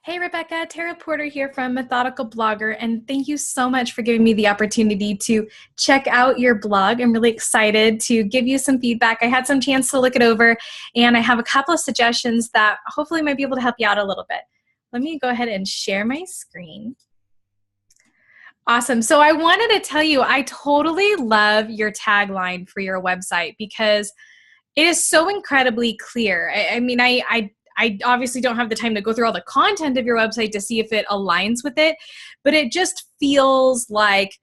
Hey Rebecca, Tara Porter here from Methodical Blogger, and thank you so much for giving me the opportunity to check out your blog. I'm really excited to give you some feedback. I had some chance to look it over, and I have a couple of suggestions that hopefully might be able to help you out a little bit. Let me go ahead and share my screen. Awesome. So I wanted to tell you, I totally love your tagline for your website because it is so incredibly clear. I obviously don't have the time to go through all the content of your website to see if it aligns with it, but it just feels like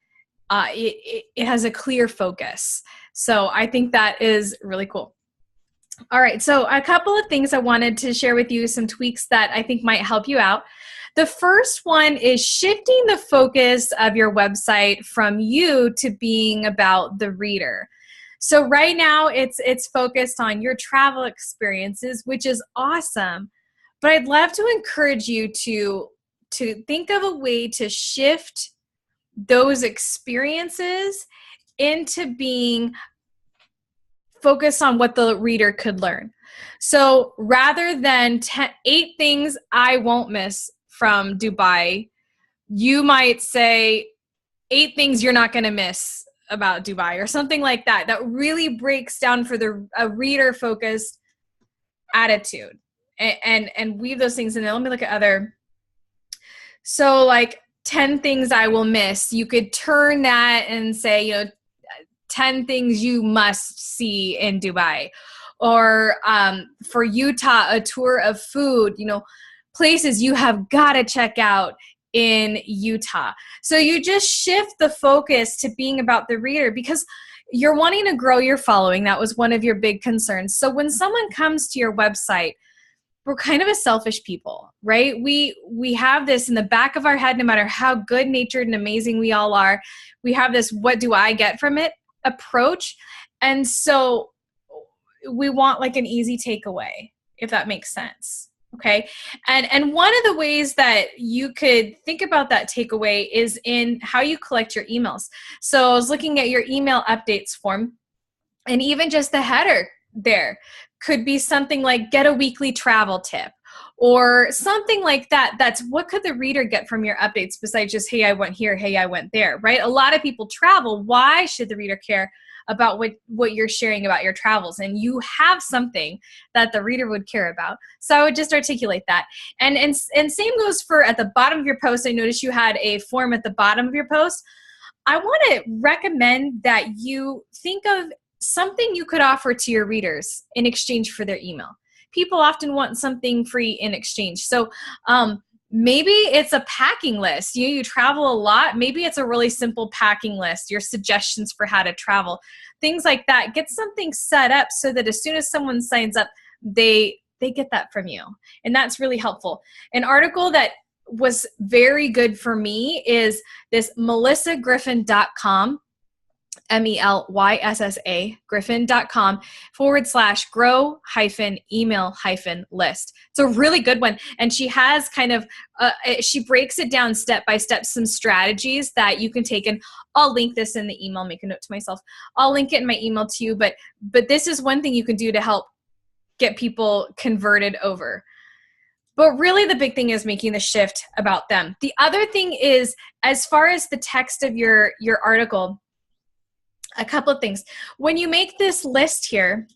it has a clear focus. So I think that is really cool. All right, so a couple of things I wanted to share with you, some tweaks that I think might help you out. The first one is shifting the focus of your website from you to being about the reader. So right now it's focused on your travel experiences, which is awesome. But I'd love to encourage you to think of a way to shift those experiences into being focused on what the reader could learn. So rather than 8 things I won't miss from Dubai, you might say 8 things you're not going to miss about Dubai or something like that, that really breaks down for a reader focused attitude and weave those things in there. Let me look at other. So like 10 things I will miss. You could turn that and say, 10 things you must see in Dubai. Or for Utah, a tour of food, places you have got to check out in Utah. So you just shift the focus to being about the reader because you're wanting to grow your following. That was one of your big concerns. So when someone comes to your website, we're kind of a selfish people, right? We have this in the back of our head, no matter how good natured and amazing we all are, we have this what do I get from it approach. And so we want like an easy takeaway, if that makes sense. Okay. And one of the ways that you could think about that takeaway is in how you collect your emails. So I was looking at your email updates form, and even just the header there could be something like get a weekly travel tip or something like that. That's what could the reader get from your updates besides just, hey, I went here, hey, I went there, right? A lot of people travel. Why should the reader care about what you're sharing about your travels? And you have something that the reader would care about. So I would just articulate that. And same goes for at the bottom of your post. I noticed you had a form at the bottom of your post. I want to recommend that you think of something you could offer to your readers in exchange for their email. People often want something free in exchange. So maybe it's a packing list. You travel a lot. Maybe it's a really simple packing list, your suggestions for how to travel, things like that. Get something set up so that as soon as someone signs up, they get that from you. And that's really helpful. An article that was very good for me is this melissagriffin.com, MELYSSA Griffin.com /grow-email-list. It's a really good one. And she has kind of, she breaks it down step by step, some strategies that you can take. And I'll link this in the email, make a note to myself. I'll link it in my email to you. But this is one thing you can do to help get people converted over. But really the big thing is making the shift about them. The other thing is, as far as the text of your article, a couple of things. When you make this list here,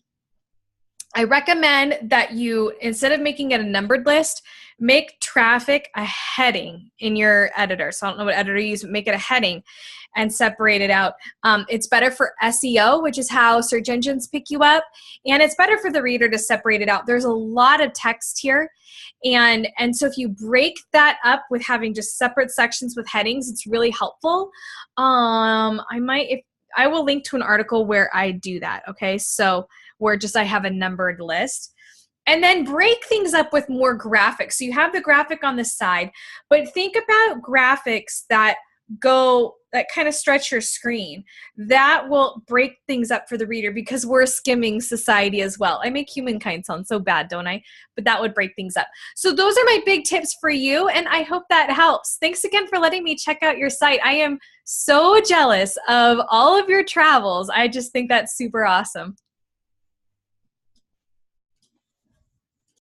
I recommend that you, instead of making it a numbered list, make traffic a heading in your editor. So I don't know what editor you use, but make it a heading and separate it out. It's better for SEO, which is how search engines pick you up. And it's better for the reader to separate it out. There's a lot of text here. And so if you break that up with having just separate sections with headings, it's really helpful. I will link to an article where I do that, okay? So where just I have a numbered list. And then break things up with more graphics. So you have the graphic on the side, but think about graphics that kind of stretch your screen. That will break things up for the reader because we're a skimming society as well. I make humankind sound so bad, don't I? But that would break things up. So those are my big tips for you, and I hope that helps. Thanks again for letting me check out your site. I am so jealous of all of your travels. I just think that's super awesome.